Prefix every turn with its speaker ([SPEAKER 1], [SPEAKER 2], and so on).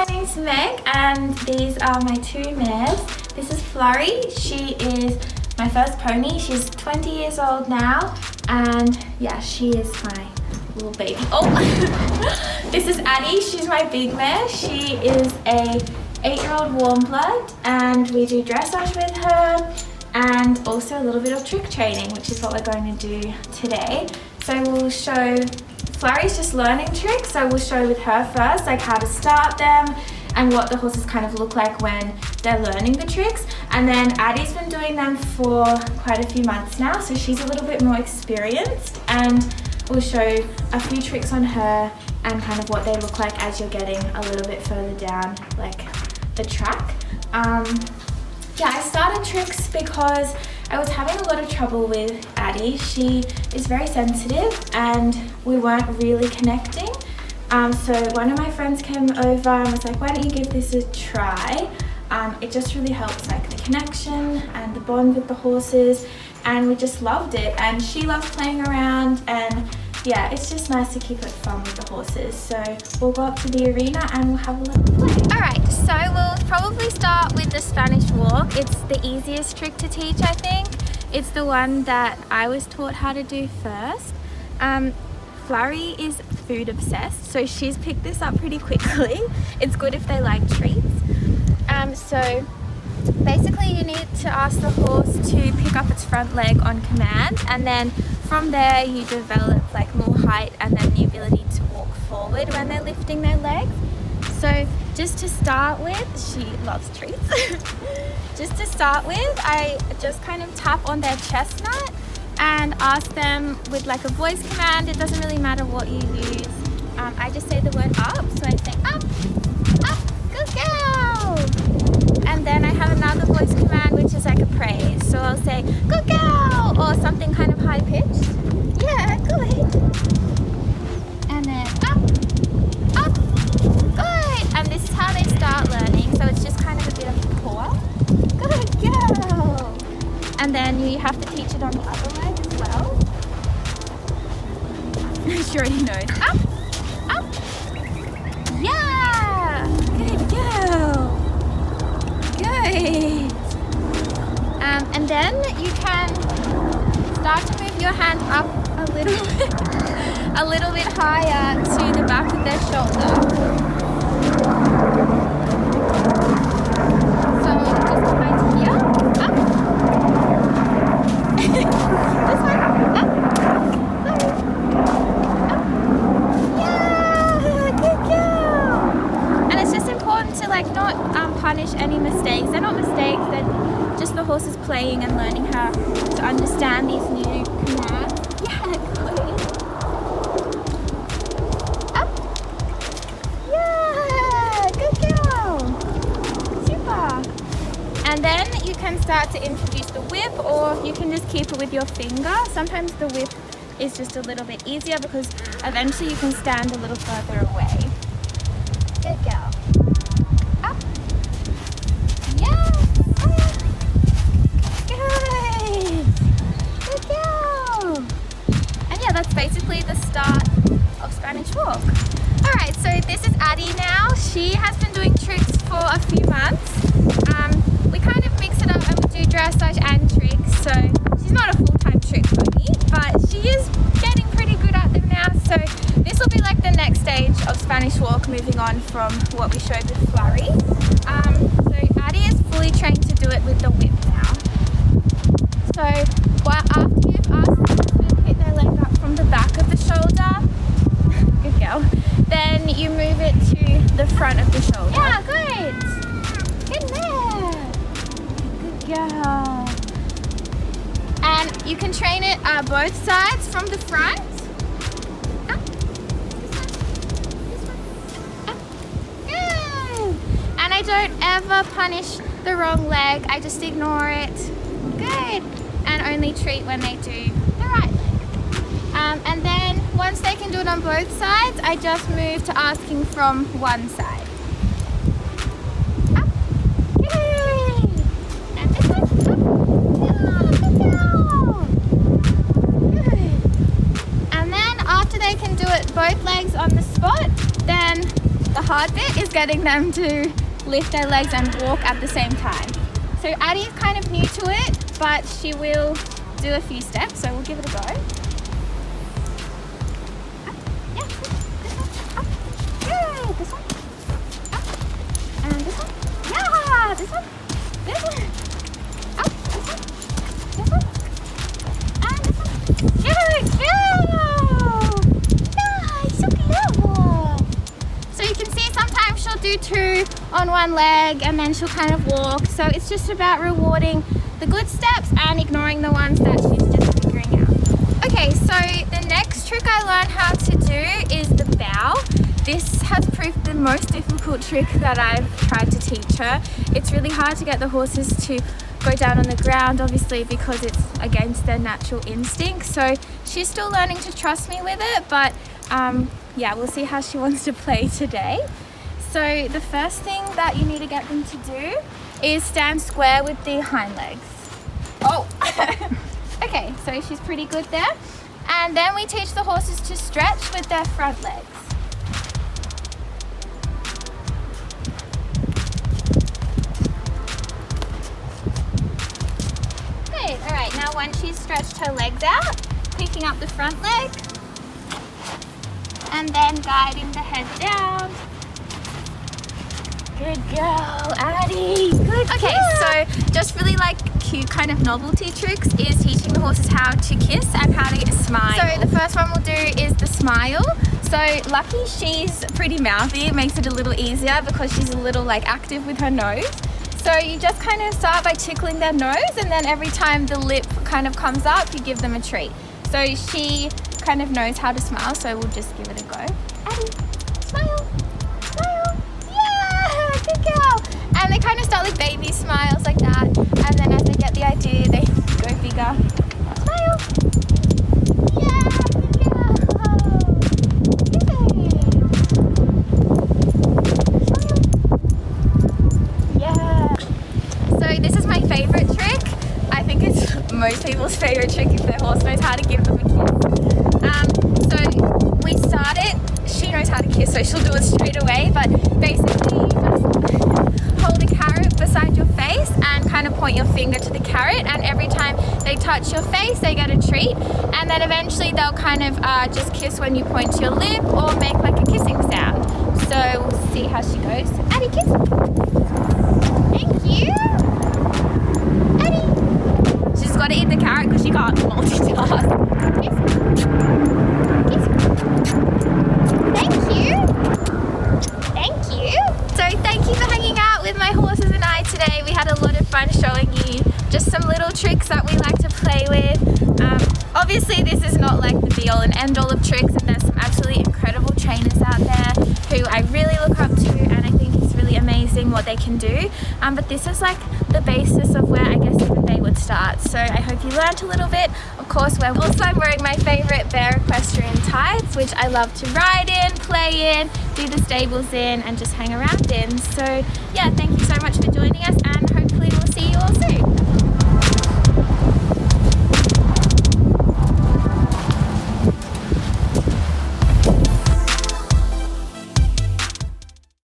[SPEAKER 1] my name's Meg and these are my two mares. This is Flurry. She is my first pony. She's 20 years old now and yeah, she is my little baby. Oh, this is Addie. She's my big mare. She is a 8-year-old warm blood and we do dressage with her and also a little bit of trick training, which is what we're going to do today. So we'll show, Flurry's just learning tricks, so we'll show with her first, like how to start them and what the horses kind of look like when they're learning the tricks. And then Addie's been doing them for quite a few months now, so she's a little bit more experienced, and we'll show a few tricks on her and kind of what they look like as you're getting a little bit further down like the track. Yeah, I started tricks because I was having a lot of trouble with Addie. She is very sensitive and we weren't really connecting. So one of my friends came over and was like, why don't you give this a try? It just really helps like the connection and the bond with the horses, and we just loved it. And she loves playing around, and yeah, it's just nice to keep it fun with the horses. So we'll go up to the arena and we'll have a little play. Alright, so we'll probably start with the Spanish walk. It's the easiest trick to teach, I think. It's the one that I was taught how to do first. Flurry is food obsessed, so she's picked this up pretty quickly. It's good if they like treats. So basically you need to ask the horse to pick up its front leg on command, and then from there you develop like more height and then the ability to walk forward when they're lifting their legs. So just to start with, she loves treats. Just to start with, I just kind of tap on their chestnut and ask them with like a voice command. It doesn't really matter what you use. I just say the word up, so I say up, up, good girl. And then I have another voice command which is like a praise. So I'll say good girl, or something kind of high pitched. Yeah, good. And then up, up, good. And this is how they start learning. So it's just kind of a bit of a paw. Good girl. And then you have to teach it on the other leg as well. She already knows. Up, up. Yeah, good girl. Good. And then you can start to move your hand up a little bit higher to the back of their shoulder. So just right here, up. This one, up. Yeah, good girl. And it's just important to like not punish any mistakes. They're not mistakes, they're just the horses playing and learning how to understand these new commands. Yeah, good. Up. Yeah, good girl. Super. And then you can start to introduce the whip, or you can just keep it with your finger. Sometimes the whip is just a little bit easier because eventually you can stand a little further away. Good girl. Up. Yeah. Good. Good girl. And yeah, that's basically the start of Spanish walk. Alright, so this is Addie now. She has been doing tricks for a few months. We kind of mix it up and we do dressage and tricks. So she's not a full-time trick pony, but she is getting pretty good at them now. So this will be like the next stage of Spanish walk, moving on from what we showed with Flurry. So Addie is fully trained to do it with the whip now. So after you've asked them to pick their leg up from the back of the shoulder, good girl, then you move it to the front of the shoulder. Yeah, good. Good there. Good girl. And you can train it both sides from the front. Up. This one. Up. Good. And I don't ever punish the wrong leg. I just ignore it. Good. And only treat when they do the right leg. And then once they can do it on both sides, I just move to asking from one side. Up. Good. And this one. Up. Yeah, good girl. Good. And then after they can do it both legs on the spot, then the hard bit
[SPEAKER 2] is getting them to lift their legs and walk at the same time. So Addie's kind of new to it, but she will do a few steps, so we'll give it a go. Up. Yeah, this one. Up. Good. This one. Up. And this one. Yeah, this one. This one. Up. This one. This one. And this one. Good. Nice. So clever. So you can see sometimes she'll do 2 on one leg and then she'll kind of walk. So it's just about rewarding the good steps and ignoring the ones that she's just figuring out. Okay, so the next trick I learned how to do is the bow. This has proved the most difficult trick that I've tried to teach her. It's really hard to get the horses to go down on the ground, obviously, because it's against their natural instinct. So she's still learning to trust me with it, but yeah, we'll see how she wants to play today. So the first thing that you need to get them to do is stand square with the hind legs. Oh, okay, so she's pretty good there. And then we teach the horses to stretch with their front legs. Good, all right, now once she's stretched her legs out, picking up the front leg, and then guiding the head down. Good girl, Addie. Good. Okay, so just really like cute kind of novelty tricks is teaching the horses how to kiss and how to smile. So the first one we'll do is the smile. So lucky she's pretty mouthy. It makes it a little easier because she's a little like active with her nose. So you just kind of start by tickling their nose, and then every time the lip kind of comes up, you give them a treat. So she kind of knows how to smile, so we'll just give it a go. Addie, smile, smile, yeah, good girl. And they kind of start like baby smiles like that, and then as they get the idea, they go bigger. Smile, yeah, good girl. Good. Yeah. So this is my favorite trick. I think it's most people's favorite trick if their horse knows how to give them a kiss. So we start it, she knows how to kiss, so she'll do it straight away, but basically you just hold a carrot beside your face and kind of point your finger to the carrot, and every time they touch your face they get a treat, and then eventually they'll kind of just kiss when you point to your lip or make like a kissing sound. So we'll see how she goes. Addie, kiss. Thank you. Addie. She's got to eat the carrot because she can't multitask. Kiss. Kiss. Thank you. Thank you. So thank you for hanging out with my horses and I today. We had a lot of fun showing you just some little tricks that we like to play with. Obviously this is not like the be all and end all of tricks, and there's some absolutely incredible trainers out there who I really look up to, and I think it's really amazing what they can do. But this is like the basis of where I guess even they would start. So I hope you learned a little bit. Of course, I'm wearing my favorite Bear Equestrian tights, which I love to ride in, play in, do the stables in, and just hang around in. So yeah, thank you so much for joining us, and hopefully we'll see you all soon.